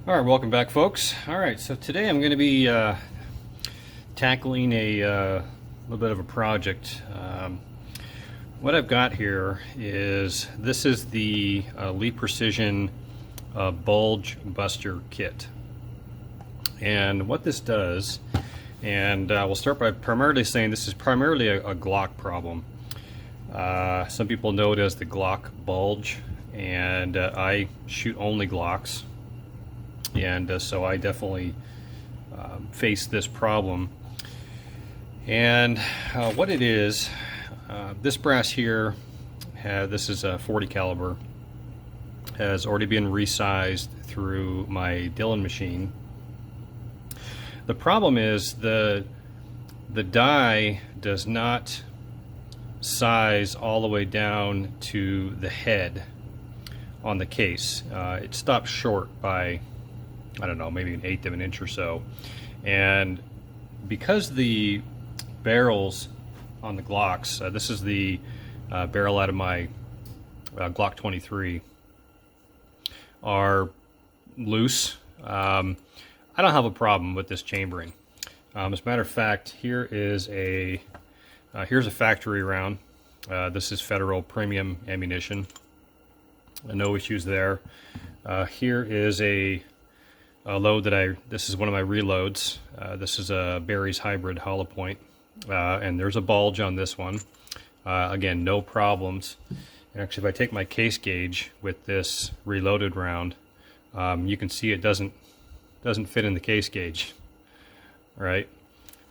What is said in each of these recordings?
Alright, welcome back, folks. Alright, so today I'm going to be tackling a little bit of a project. What I've got here is, this is the Lee Precision Bulge Buster Kit. And what this does, and we'll start by primarily saying this is primarily a Glock problem. Some people know it as the Glock Bulge, and I shoot only Glocks. And so I definitely face this problem. And what it is, this brass here, this is a 40 caliber, has already been resized through my Dillon machine. The problem is the die does not size all the way down to the head on the case. It stops short by, I don't know, maybe 1/8 of an inch or so. And because the barrels on the Glocks, this is the barrel out of my Glock 23, are loose, I don't have a problem with this chambering. As a matter of fact, here is here's a factory round. This is Federal premium ammunition. No issues there. Here is a load that this is one of my reloads. This is a Barry's Hybrid hollow point, and there's a bulge on this one. Again, no problems. And actually, if I take my case gauge with this reloaded round, you can see it doesn't fit in the case gauge, right?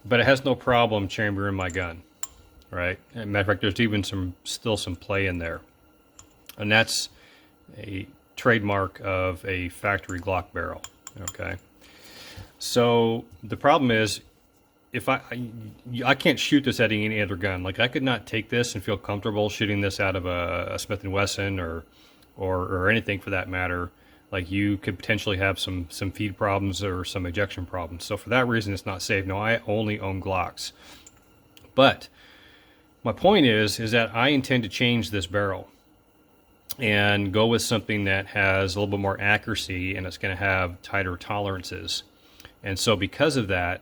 But it has no problem chambering my gun, right? As a matter of fact, there's even still some play in there, and that's a trademark of a factory Glock barrel. Okay, so the problem is, if I can't shoot this at any other gun. Like, I could not take this and feel comfortable shooting this out of a Smith & Wesson or anything for that matter. Like, you could potentially have some feed problems or some ejection problems. So for that reason, it's not safe. Now, I only own Glocks. But my point is that I intend to change this barrel and go with something that has a little bit more accuracy, and it's going to have tighter tolerances. And so because of that,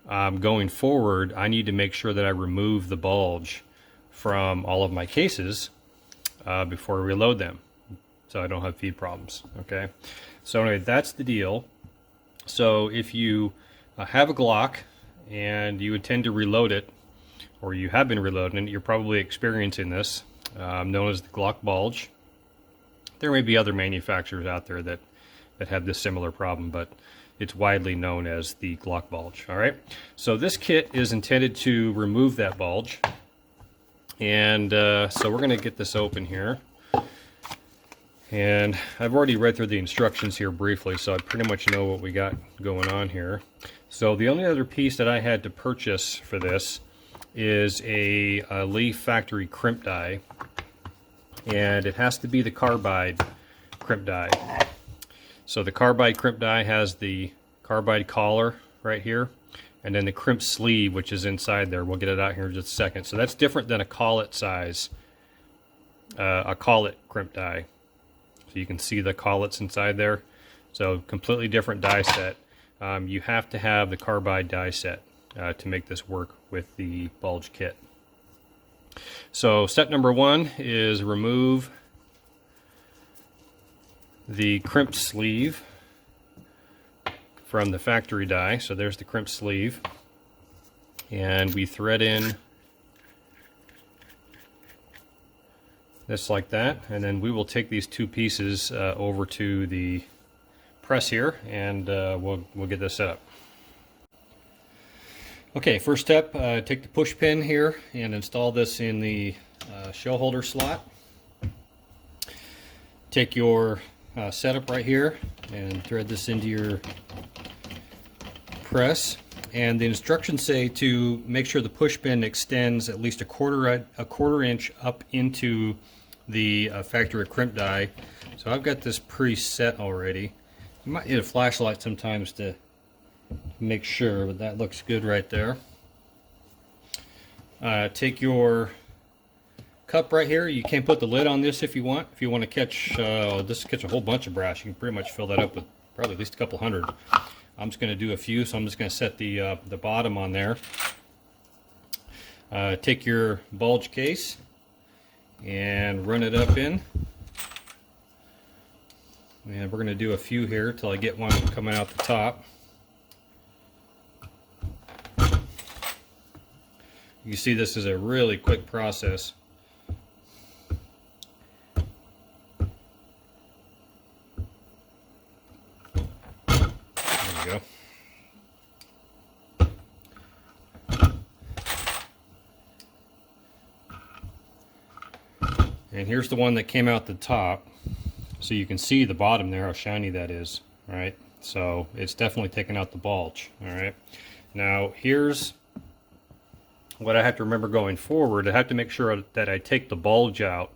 going forward, I need to make sure that I remove the bulge from all of my cases before I reload them, so I don't have feed problems. Okay, so anyway, that's the deal. So if you have a Glock and you intend to reload it, or you have been reloading it, you're probably experiencing this, known as the Glock bulge. There may be other manufacturers out there that have this similar problem, but it's widely known as the Glock bulge. All right, so this kit is intended to remove that bulge, and so we're going to get this open here. And I've already read through the instructions here briefly, so I pretty much know what we got going on here. So the only other piece that I had to purchase for this is a Lee factory crimp die, and it has to be the carbide crimp die. So the carbide crimp die has the carbide collar right here, and then the crimp sleeve, which is inside there. We'll get it out here in just a second. So that's different than a collet size, a collet crimp die. So you can see the collets inside there. So completely different die set. You have to have the carbide die set to make this work with the bulge kit. So step number one is remove the crimp sleeve from the factory die. So there's the crimp sleeve, and we thread in this like that, and then we will take these two pieces over to the press here, and we'll get this set up. Okay, first step, take the push pin here and install this in the shell holder slot. Take your setup right here and thread this into your press. And the instructions say to make sure the push pin extends at least a quarter inch up into the factory crimp die. So I've got this preset already. You might need a flashlight sometimes to make sure, but that looks good right there. Take your cup right here. You can put the lid on this if you want. If you want to catch a whole bunch of brass, you can pretty much fill that up with probably at least a couple hundred. I'm just going to do a few, so I'm just going to set the bottom on there. Take your bulge case and run it up in. And we're going to do a few here till I get one coming out the top. You see, this is a really quick process. There we go. And here's the one that came out the top. So you can see the bottom there, how shiny that is, right? So it's definitely taken out the bulge, all right? Now here's what I have to remember going forward. I have to make sure that I take the bulge out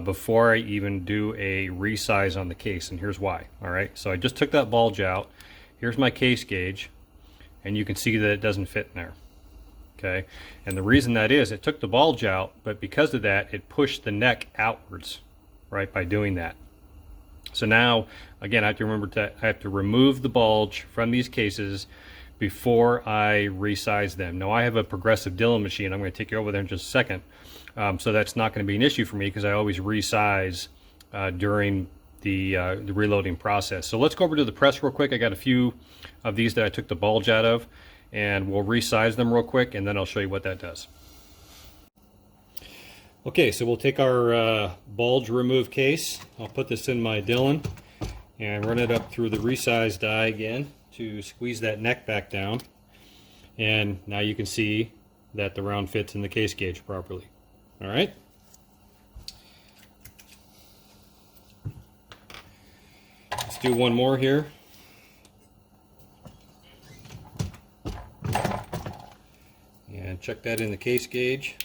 before I even do a resize on the case, and here's why, all right? So I just took that bulge out. Here's my case gauge, and you can see that it doesn't fit in there, okay? And the reason that is, it took the bulge out, but because of that, it pushed the neck outwards, right, by doing that. So now, again, I have to remove the bulge from these cases before I resize them. Now, I have a progressive Dillon machine. I'm going to take you over there in just a second. So that's not going to be an issue for me because I always resize during the reloading process. So let's go over to the press real quick. I got a few of these that I took the bulge out of, and we'll resize them real quick, and then I'll show you what that does. Okay, so we'll take our bulge remove case. I'll put this in my Dillon and run it up through the resize die again to squeeze that neck back down. And now you can see that the round fits in the case gauge properly. All right. Let's do one more here. And check that in the case gauge.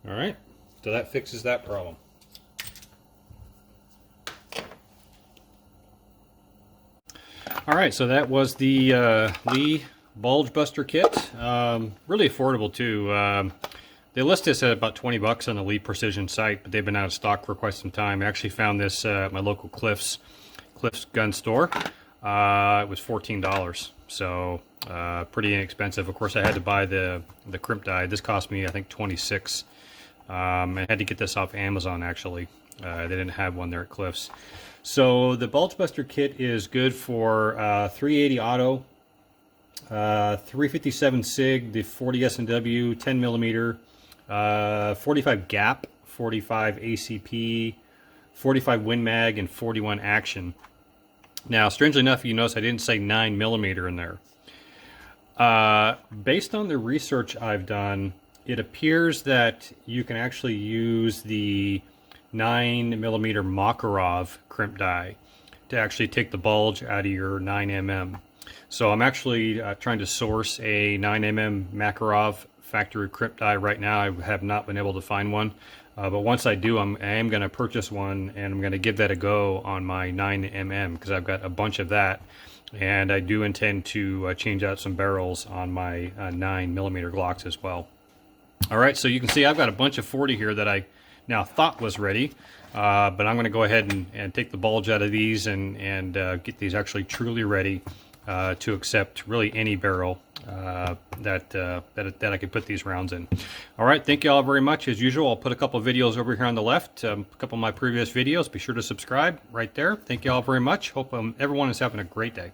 All right, so that fixes that problem. All right, so that was the Lee Bulge Buster Kit. Really affordable too. They list this at about 20 bucks on the Lee Precision site, but they've been out of stock for quite some time. I actually found this at my local Cliff's gun store. It was $14, so pretty inexpensive. Of course, I had to buy the crimp die. This cost me, I think, $26. I had to get this off Amazon, actually. They didn't have one there at Cliff's. So the Bulge Buster Kit is good for 380 auto, 357 SIG, the 40 S&W, 10 millimeter, 45 gap, 45 ACP, 45 Win Mag, and 41 action. Now, strangely enough, you notice I didn't say 9 millimeter in there. Based on the research I've done, it appears that you can actually use the 9 millimeter Makarov crimp die to actually take the bulge out of your 9mm. So I'm actually trying to source a 9mm Makarov factory crimp die right now. I have not been able to find one, but once I do, I am going to purchase one, and I'm going to give that a go on my 9mm because I've got a bunch of that, and I do intend to change out some barrels on my 9mm Glocks as well. All right, so you can see I've got a bunch of 40 here that I now thought was ready, but I'm going to go ahead and take the bulge out of these and get these actually truly ready to accept really any barrel that I could put these rounds in. All right, thank you all very much. As usual, I'll put a couple of videos over here on the left, a couple of my previous videos. Be sure to subscribe right there. Thank you all very much. Hope everyone is having a great day.